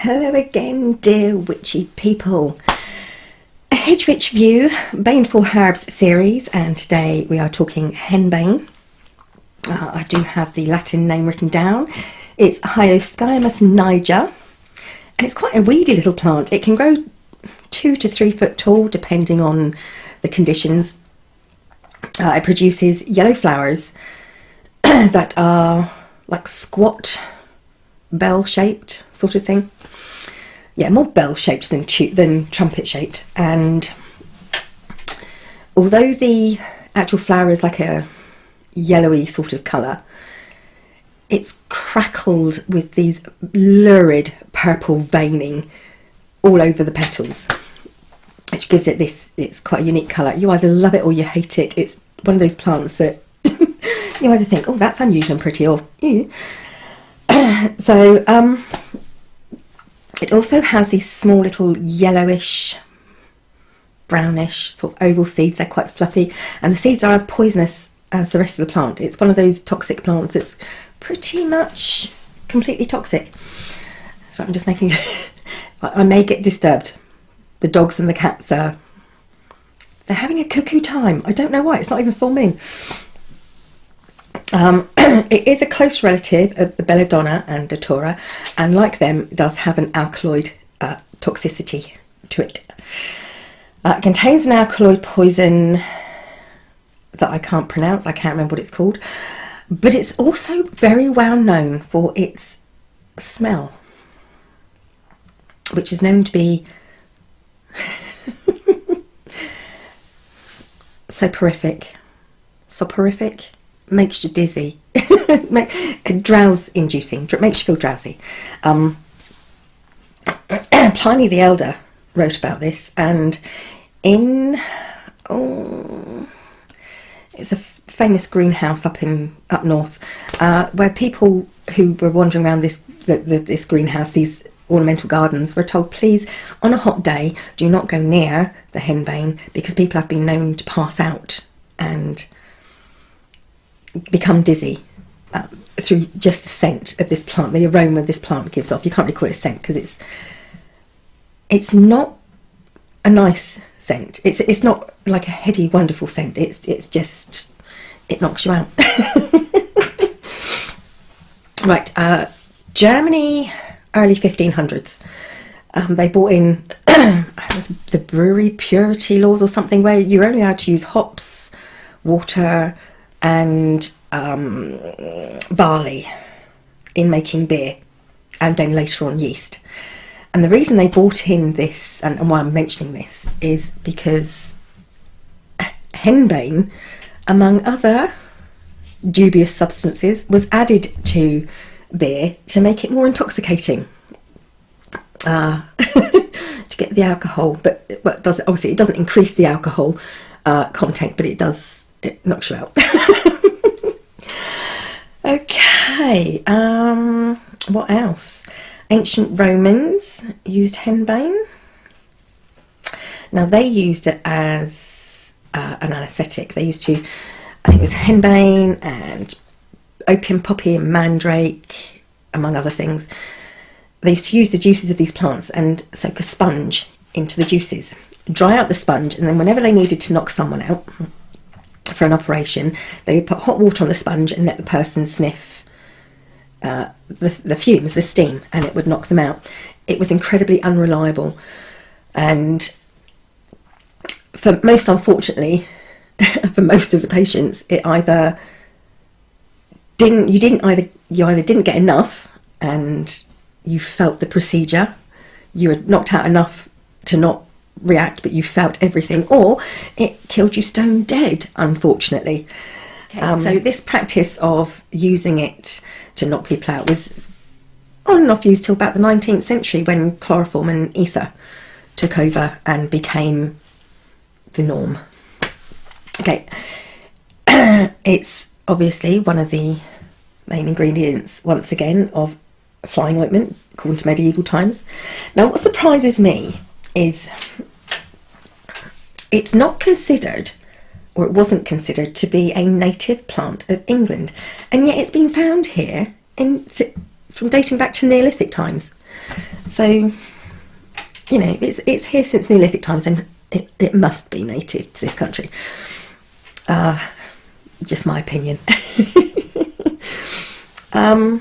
Hello again, dear witchy people. A HedgeWitch View Baneful Herbs series, and today we are talking Henbane. I do have the Latin name written down. It's Hyoscyamus niger, and it's quite a weedy little plant. It can grow 2 to 3 foot tall depending on the conditions. It produces yellow flowers that are like squat, bell-shaped sort of thing. Yeah, more bell-shaped than trumpet-shaped. And although the actual flower is like a yellowy sort of colour, it's crackled with these lurid purple veining all over the petals, which gives it it's quite a unique colour. You either love it or you hate it. It's one of those plants that you either think, oh, that's unusual and pretty, or ew. So it also has these small little yellowish, brownish sort of oval seeds. They're quite fluffy, and the seeds are as poisonous as the rest of the plant. It's one of those toxic plants that's pretty much completely toxic. So I'm just making I may get disturbed. The dogs and the cats they're having a cuckoo time. I don't know why. It's not even full moon. It is a close relative of the belladonna and datura, and like them, does have an alkaloid toxicity to it. It contains an alkaloid poison that I can't pronounce. I can't remember what it's called, but it's also very well known for its smell, which is known to be soporific. Soporific. Makes you dizzy, drowse inducing, makes you feel drowsy. Pliny the Elder wrote about this, and in it's a famous greenhouse up north, where people who were wandering around this greenhouse, these ornamental gardens, were told, please, on a hot day, do not go near the henbane, because people have been known to pass out and become dizzy through just the scent of this plant, the aroma this plant gives off. You can't really call it a scent because it's not a nice scent. It's not like a heady, wonderful scent. It's just, it knocks you out. Right, Germany, early 1500s. They brought in the brewery purity laws or something, where you're only allowed to use hops, water, and barley in making beer, and then later on yeast. And the reason they brought in this, and why I'm mentioning this, is because henbane, among other dubious substances, was added to beer to make it more intoxicating, to get the alcohol. But it does, obviously it doesn't increase the alcohol content, but it knocks you out. Okay, what else? Ancient Romans used henbane. Now, they used it as an anaesthetic. They used to, I think it was henbane and opium poppy and mandrake, among other things. They used to use the juices of these plants and soak a sponge into the juices, dry out the sponge, and then whenever they needed to knock someone out for an operation, they would put hot water on the sponge and let the person sniff the fumes, the steam, and it would knock them out. It was incredibly unreliable, and for most, unfortunately, for most of the patients, you either didn't get enough and you felt the procedure, you were knocked out enough to not react, but you felt everything, or it killed you stone dead, unfortunately. So this practice of using it to knock people out was on and off used till about the 19th century, when chloroform and ether took over and became the norm. Okay, it's obviously one of the main ingredients, once again, of flying ointment, according to medieval times. Now, what surprises me is it's not considered, or it wasn't considered, to be a native plant of England, and yet it's been found here from dating back to Neolithic times. So, you know, it's here since Neolithic times, and it must be native to this country. Just my opinion. I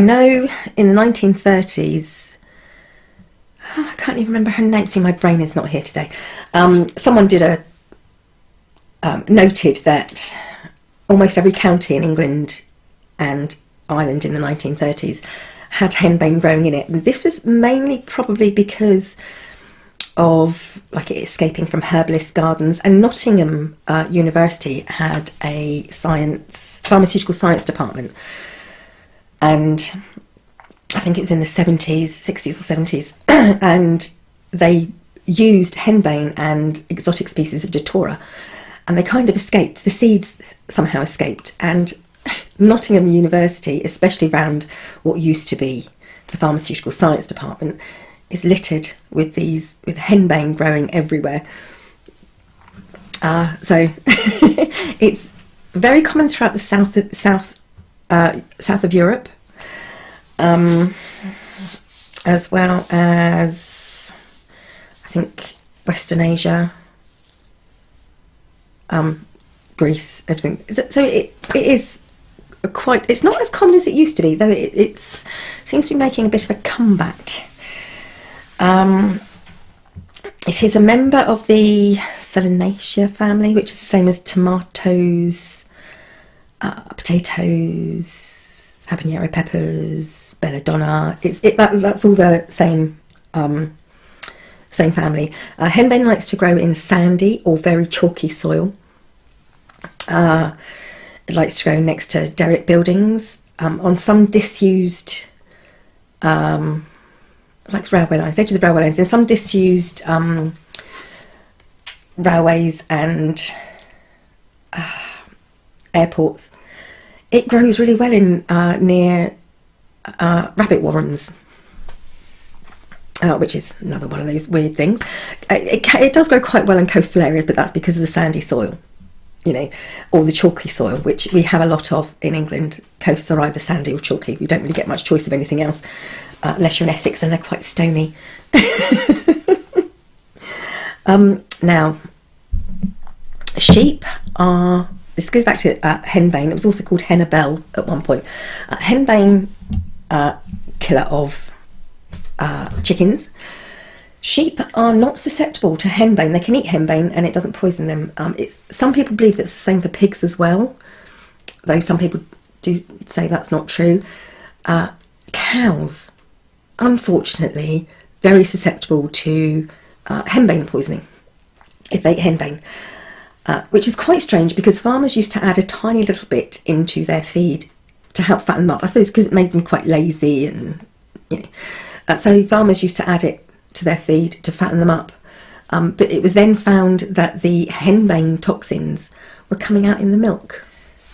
know in the 1930s, I can't even remember her name. See, my brain is not here today. Someone did noted that almost every county in England and Ireland in the 1930s had henbane growing in it. And this was mainly probably because of like it escaping from herbalist gardens, and Nottingham University had a pharmaceutical science department, and I think it was in the 60s or 70s, and they used henbane and exotic species of datura, and they kind of escaped. The seeds somehow escaped, and Nottingham University, especially around what used to be the pharmaceutical science department, is littered with henbane growing everywhere. So it's very common throughout the south of Europe, as well as I think Western Asia, Greece, everything. So it is quite. It's not as common as it used to be, though. It seems to be making a bit of a comeback. It is a member of the Solanaceae family, which is the same as tomatoes, potatoes, habanero peppers, belladonna. That's all the same family. Henbane likes to grow in sandy or very chalky soil. It likes to grow next to derelict buildings, on some disused like railway lines, edges of railway lines, and some disused railways and airports. It grows really well in near rabbit warrens, which is another one of those weird things. It does grow quite well in coastal areas, but that's because of the sandy soil, you know, or the chalky soil, which we have a lot of in England. Coasts are either sandy or chalky. We don't really get much choice of anything else, unless you're in Essex, and they're quite stony. Now, sheep are... This goes back to henbane. It was also called hennabell at one point. Henbane, killer of chickens. Sheep are not susceptible to henbane. They can eat henbane and it doesn't poison them. Some people believe that's the same for pigs as well, though some people do say that's not true. Cows, unfortunately, very susceptible to henbane poisoning if they eat henbane, which is quite strange because farmers used to add a tiny little bit into their feed to help fatten them up. I suppose because it made them quite lazy, and you know, so farmers used to add it to their feed to fatten them up. But it was then found that the henbane toxins were coming out in the milk.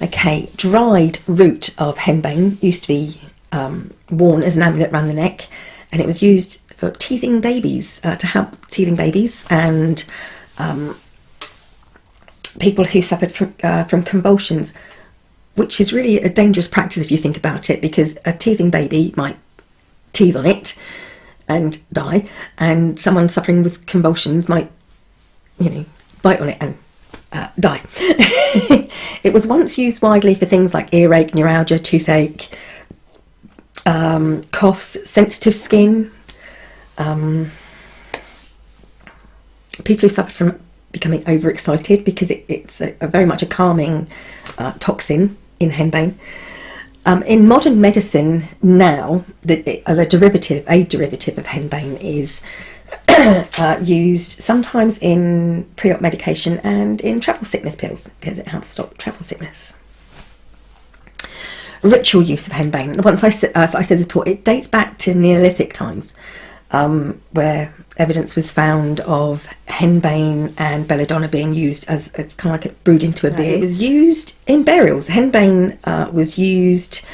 Okay, dried root of henbane used to be worn as an amulet around the neck, and it was used for teething babies, to help teething babies and people who suffered from convulsions, which is really a dangerous practice if you think about it, because a teething baby might teeth on it and die, and someone suffering with convulsions might, you know, bite on it and die. It was once used widely for things like earache, neuralgia, toothache, coughs, sensitive skin, people who suffered from becoming overexcited, because it's a very much a calming toxin in henbane. In modern medicine now, a derivative of henbane is used sometimes in pre-op medication and in travel sickness pills, because it helps stop travel sickness. Ritual use of henbane. Once I said this before, it dates back to Neolithic times, where evidence was found of henbane and belladonna being used as it's kind of like brewed into a beer. It was used in burials. Henbane was used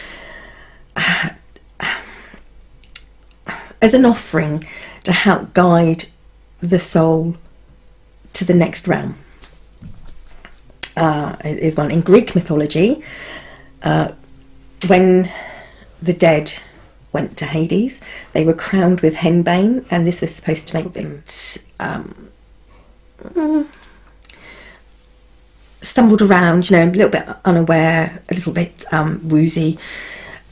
as an offering to help guide the soul to the next realm. Is one. In Greek mythology, when the dead went to Hades. They were crowned with Henbane, and this was supposed to make them stumbled around, a little bit unaware, a little bit woozy,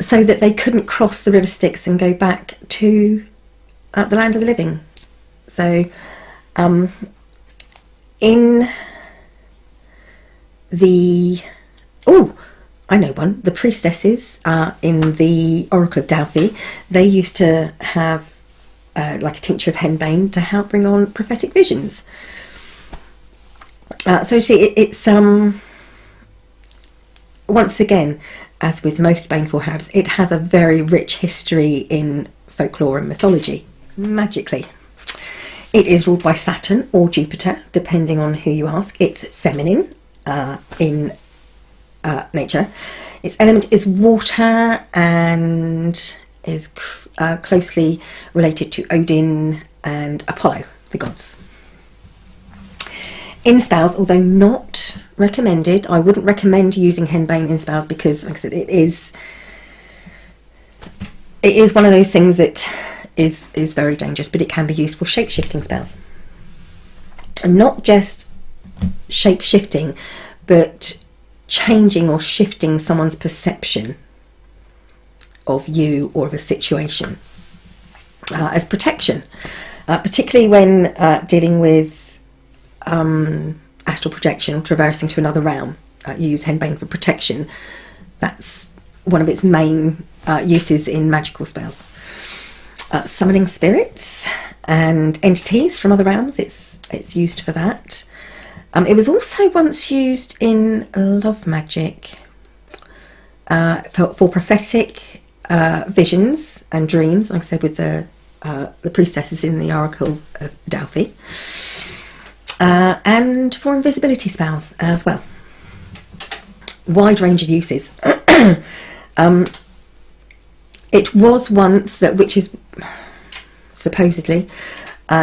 so that they couldn't cross the river Styx and go back to the land of the living. So in the I know one. The priestesses in the Oracle of Delphi, they used to have like a tincture of henbane to help bring on prophetic visions. So you see, it's once again, as with most baneful herbs, it has a very rich history in folklore and mythology. Magically, it is ruled by Saturn or Jupiter, depending on who you ask. It's feminine in nature. Its element is water and is closely related to Odin and Apollo, the gods. In spells, although not recommended, I wouldn't recommend using henbane in spells because, like I said, it is one of those things that is very dangerous, but it can be used for shape-shifting spells. And not just shape-shifting, but changing or shifting someone's perception of you or of a situation as protection, particularly when dealing with astral projection, traversing to another realm. You use henbane for protection. That's one of its main uses in magical spells. Summoning spirits and entities from other realms, it's used for that. It was also once used in love magic for prophetic visions and dreams, like I said, with the priestesses in the Oracle of Delphi, and for invisibility spells as well. Wide range of uses. It was once that witches supposedly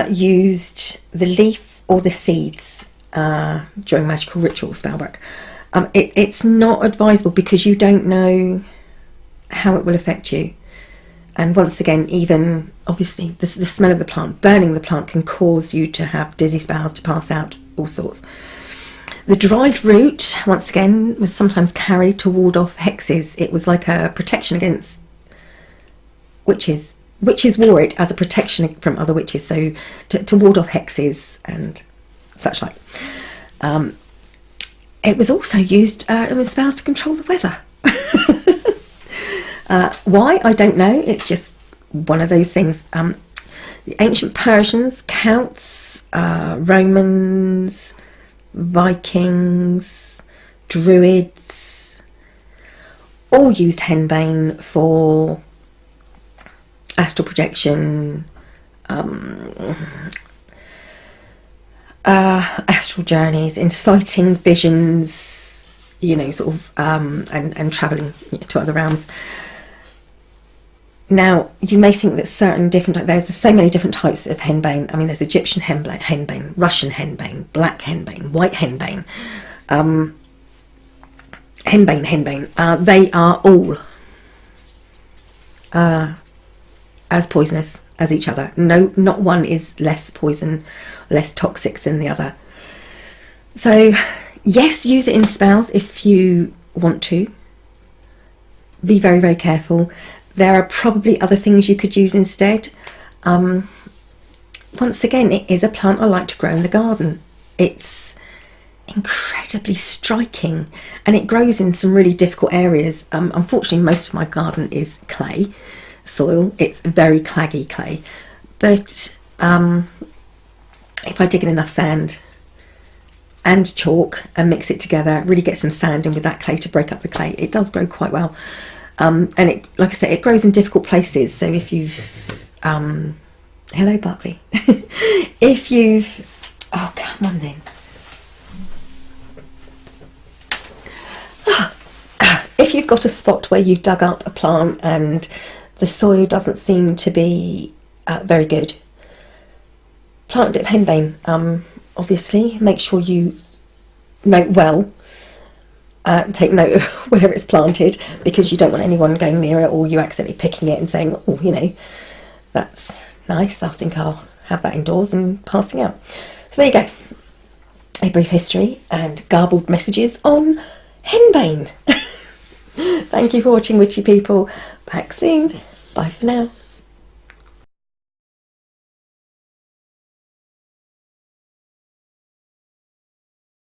used the leaf or the seeds during magical ritual spell work. It's not advisable because you don't know how it will affect you. And once again, even obviously the smell of the plant, burning the plant, can cause you to have dizzy spells, to pass out, all sorts. The dried root, once again, was sometimes carried to ward off hexes. It was like a protection against witches. Witches wore it as a protection from other witches, so to ward off hexes and such like. It was also used in spells to control the weather. Why? I don't know. It's just one of those things. The ancient Persians, Celts, Romans, Vikings, Druids, all used henbane for astral projection, astral journeys, inciting visions, sort of, and travelling to other realms. Now, you may think that there's so many different types of henbane. I mean, there's Egyptian henbane, Russian henbane, black henbane, white henbane, henbane. They are all as poisonous as each other. No, not one is less poison, less toxic than the other. So, yes, use it in spells if you want to. Be very, very careful. There are probably other things you could use instead. Once again, it is a plant I like to grow in the garden. It's incredibly striking and it grows in some really difficult areas. Unfortunately, most of my garden is clay soil. It's very claggy clay. But if I dig in enough sand and chalk and mix it together, really get some sand in with that clay to break up the clay, it does grow quite well. And it, like I said, it grows in difficult places. So if you've, hello Barkley, if you've, oh come on then, if you've got a spot where you've dug up a plant and the soil doesn't seem to be very good, plant a bit of henbane. Obviously, make sure you note well take note of where it's planted, because you don't want anyone going near it, or you accidentally picking it and saying, oh, you know, that's nice, I think I'll have that indoors, and passing out. So there you go, a brief history and garbled messages on Henbane. Thank you for watching, witchy people. Back soon. Bye for now.